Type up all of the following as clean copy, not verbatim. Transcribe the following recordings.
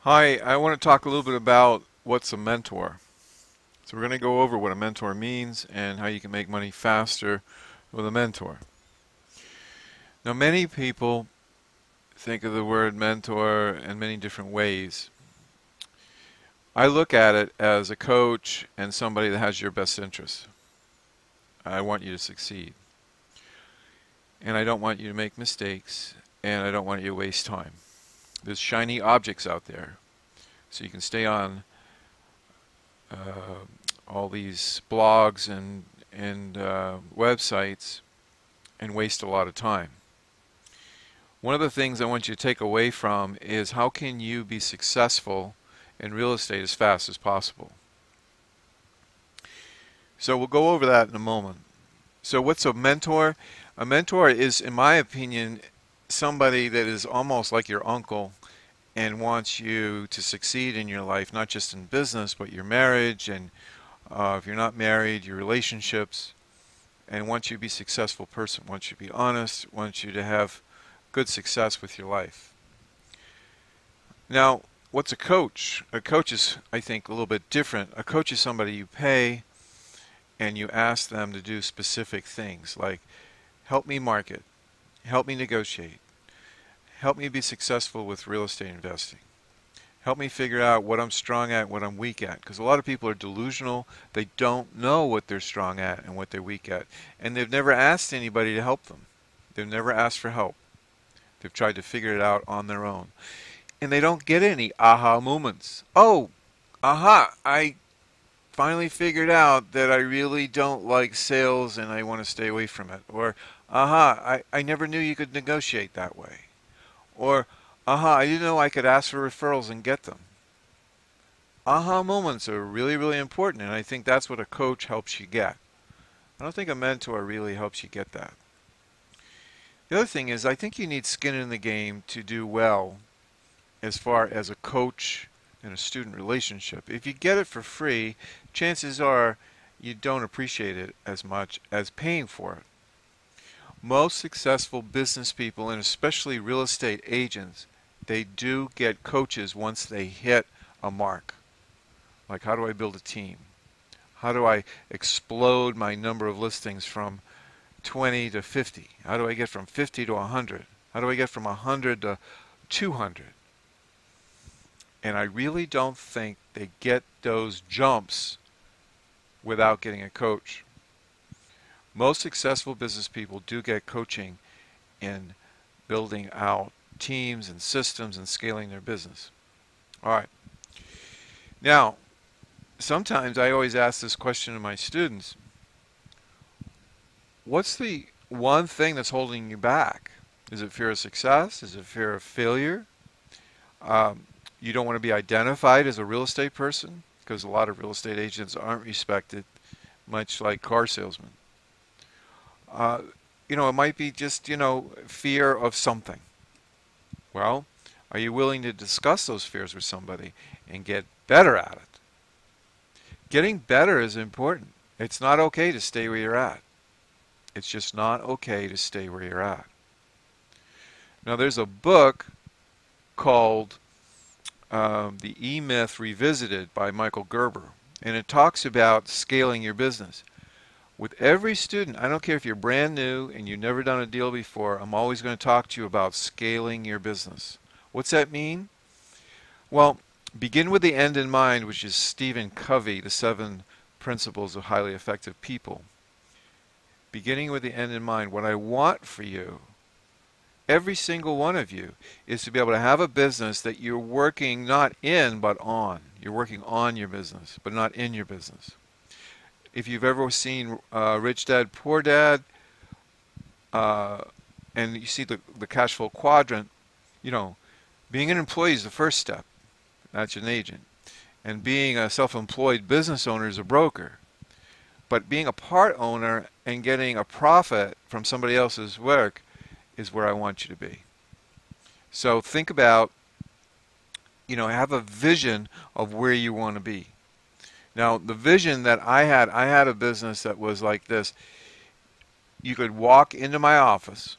Hi, I want to talk a little bit about what's a mentor. So we're going to go over what a mentor means and how you can make money faster with a mentor. Now, many people think of the word mentor in many different ways. I look at it as a coach and somebody that has your best interests. I want you to succeed. And I don't want you to make mistakes, and I don't want you to waste time. There's shiny objects out there, so you can stay on uh, all these blogs and websites and waste a lot of time. One of the things I want you to take away from is how can you be successful in real estate as fast as possible. So we'll go over that in a moment. So what's a mentor? A mentor is, in my opinion, somebody that is almost like your uncle and wants you to succeed in your life, not just in business, but your marriage, and if you're not married, your relationships, and wants you to be a successful person, wants you to be honest, wants you to have good success with your life. Now, what's a coach? A coach is, I think, a little bit different. A coach is somebody you pay and you ask them to do specific things like help me market, help me negotiate, help me be successful with real estate investing. Help me figure out what I'm strong at, what I'm weak at. Because a lot of people are delusional. They don't know what they're strong at and what they're weak at. And they've never asked anybody to help them. They've never asked for help. They've tried to figure it out on their own. And they don't get any aha moments. Oh, aha, I finally figured out that I really don't like sales and I want to stay away from it. Or, aha, I never knew you could negotiate that way. Or, aha, I didn't know I could ask for referrals and get them. Aha moments are really, really important, and I think that's what a coach helps you get. I don't think a mentor really helps you get that. The other thing is I think you need skin in the game to do well as far as a coach and a student relationship. If you get it for free, chances are you don't appreciate it as much as paying for it. Most successful business people, and especially real estate agents, they do get coaches once they hit a mark. Like, how do I build a team? How do I explode my number of listings from 20 to 50? How do I get from 50 to 100? How do I get from 100 to 200? And I really don't think they get those jumps without getting a coach. Most successful business people do get coaching in building out teams and systems and scaling their business. All right. Now, sometimes I always ask this question to my students. What's the one thing that's holding you back? Is it fear of success? Is it fear of failure? You don't want to be identified as a real estate person because a lot of real estate agents aren't respected, much like car salesmen. Uh, it might be just, fear of something. Well, are you willing to discuss those fears with somebody and get better at it? Getting better is important. It's not okay to stay where you're at. It's just not okay to stay where you're at. Now, there's a book called The E-Myth Revisited by Michael Gerber, and it talks about scaling your business. With every student, I don't care if you're brand new and you've never done a deal before, I'm always going to talk to you about scaling your business. What's that mean? Well, begin with the end in mind, which is Stephen Covey, the 7 Principles of Highly Effective People. Beginning with the end in mind, what I want for you, every single one of you, is to be able to have a business that you're working not in but on. You're working on your business, but not in your business. If you've ever seen Rich Dad, Poor Dad, and you see the cash flow quadrant, being an employee is the first step. That's an agent. And being a self-employed business owner is a broker. But being a part owner and getting a profit from somebody else's work is where I want you to be. So think about, have a vision of where you want to be. Now, the vision that I had a business that was like this. You could walk into my office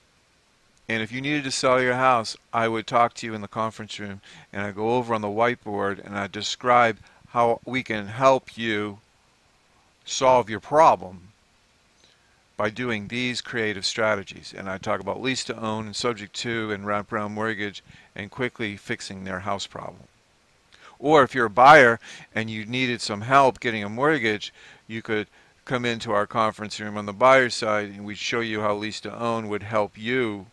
And if you needed to sell your house, I would talk to you in the conference room, and I'd go over on the whiteboard and I'd describe how we can help you solve your problem by doing these creative strategies. And I talk about lease to own and subject to and wraparound mortgage and quickly fixing their house problem. Or if you're a buyer and you needed some help getting a mortgage, you could come into our conference room on the buyer's side and we'd show you how lease to own would help you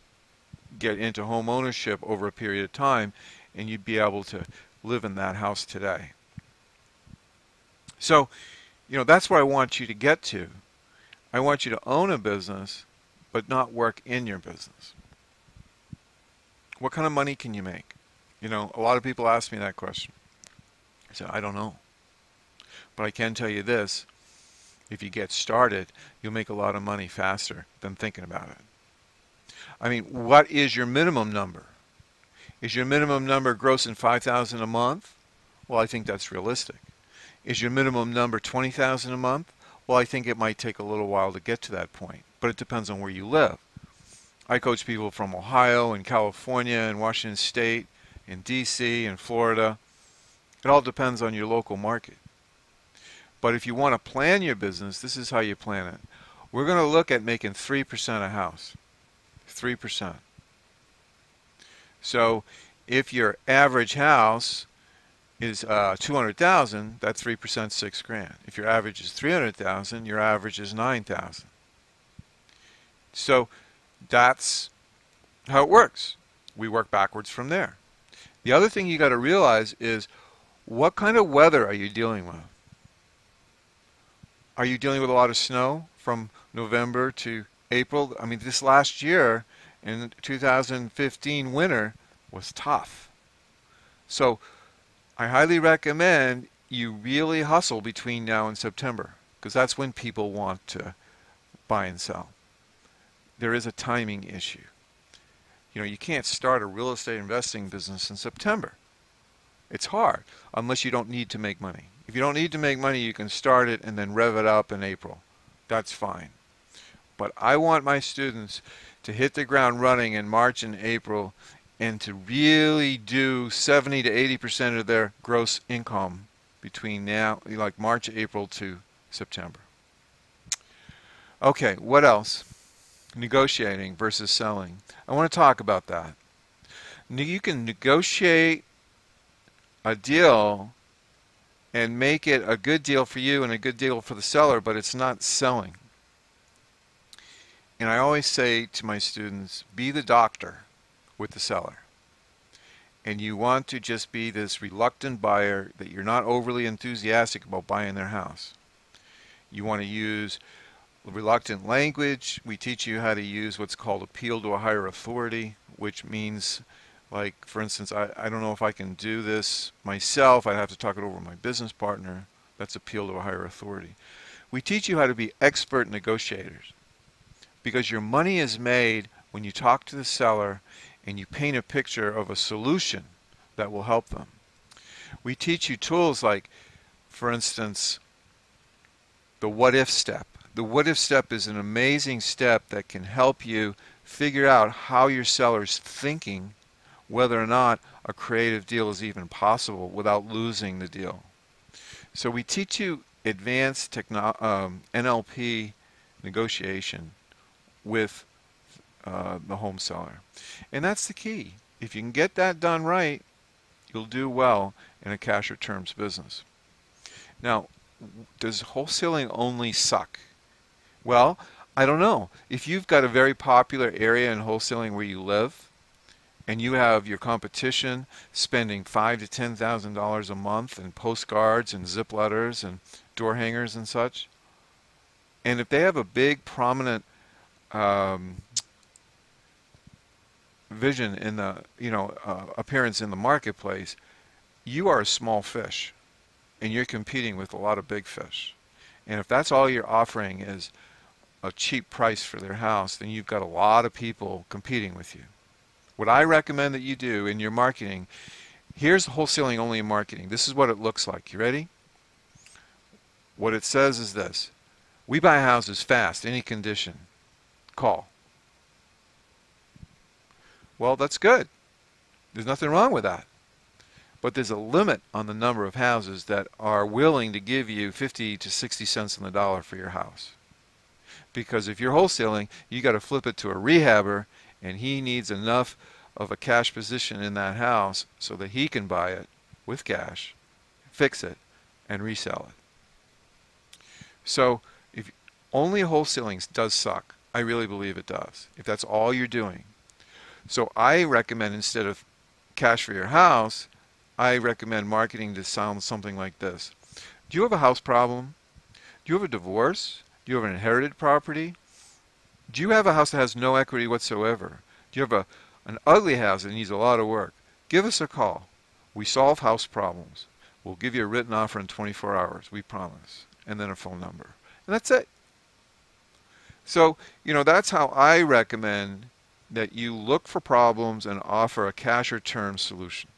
get into home ownership over a period of time, and you'd be able to live in that house today. So, that's where I want you to get to. I want you to own a business, but not work in your business. What kind of money can you make? A lot of people ask me that question. I said, I don't know. But I can tell you this, if you get started, you'll make a lot of money faster than thinking about it. I mean, what is your minimum number? Is your minimum number grossing $5,000 a month? Well, I think that's realistic. Is your minimum number $20,000 a month? Well, I think it might take a little while to get to that point, but it depends on where you live. I coach people from Ohio and California and Washington State and DC and Florida. It all depends on your local market. But if you want to plan your business, this is how you plan it. We're going to look at making 3% a house. 3%. So if your average house is $200,000, that's 3%, $6,000. If your average is $300,000, your average is $9,000. So that's how it works. We work backwards from there. The other thing you got to realize is, what kind of weather are you dealing with? Are you dealing with a lot of snow from November to April? I mean, this last year in 2015 winter was tough. So I highly recommend you really hustle between now and September, because that's when people want to buy and sell. There is a timing issue. You can't start a real estate investing business in September. It's hard unless you don't need to make money. If you don't need to make money, you can start it and then rev it up in April. That's fine. But I want my students to hit the ground running in March and April and to really do 70 to 80% of their gross income between now, like March, April to September. Okay, what else? Negotiating versus selling. I want to talk about that. You can negotiate a deal and make it a good deal for you and a good deal for the seller, but it's not selling. And I always say to my students, be the doctor with the seller. And you want to just be this reluctant buyer that you're not overly enthusiastic about buying their house. You want to use reluctant language. We teach you how to use what's called appeal to a higher authority, which means, like, for instance, I don't know if I can do this myself. I'd have to talk it over with my business partner. That's appeal to a higher authority. We teach you how to be expert negotiators, because your money is made when you talk to the seller and you paint a picture of a solution that will help them. We teach you tools like, for instance, the what if step. The what if step is an amazing step that can help you figure out how your seller's thinking, whether or not a creative deal is even possible without losing the deal. So we teach you advanced NLP negotiation with the home seller. And that's the key. If you can get that done right, you'll do well in a cash or terms business. Now, does wholesaling only suck? Well, I don't know. If you've got a very popular area in wholesaling where you live, and you have your competition spending $5,000 to $10,000 a month in postcards and zip letters and door hangers and such, and if they have a big prominent vision in the appearance in the marketplace, you are a small fish, and you're competing with a lot of big fish. And if that's all you're offering is a cheap price for their house, then you've got a lot of people competing with you. What I recommend that you do in your marketing, here's wholesaling only in marketing. This is what it looks like. You ready? What it says is this: we buy houses fast, any condition. Call. Well, that's good. There's nothing wrong with that. But there's a limit on the number of houses that are willing to give you 50 to 60 cents on the dollar for your house. Because if you're wholesaling, you got to flip it to a rehabber, and he needs enough of a cash position in that house so that he can buy it with cash, fix it, and resell it. So if only wholesaling does suck, I really believe it does, if that's all you're doing. So I recommend, instead of cash for your house, I recommend marketing to sound something like this. Do you have a house problem? Do you have a divorce? Do you have an inherited property? Do you have a house that has no equity whatsoever? Do you have an ugly house that needs a lot of work? Give us a call. We solve house problems. We'll give you a written offer in 24 hours, we promise, and then a phone number. And that's it. So, that's how I recommend that you look for problems and offer a cash or term solution.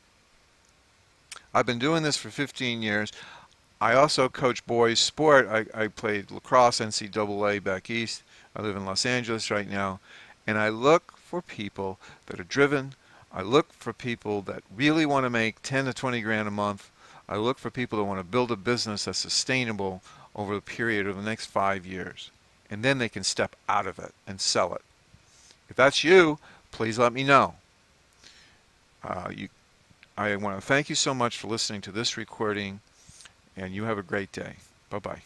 I've been doing this for 15 years. I also coach boys sport. I played lacrosse NCAA back east. I live in Los Angeles right now. And I look for people that are driven. I look for people that really want to make 10 to 20 grand a month. I look for people that want to build a business that's sustainable over the period of the next 5 years. And then they can step out of it and sell it. If that's you, please let me know. I want to thank you so much for listening to this recording, and you have a great day. Bye-bye.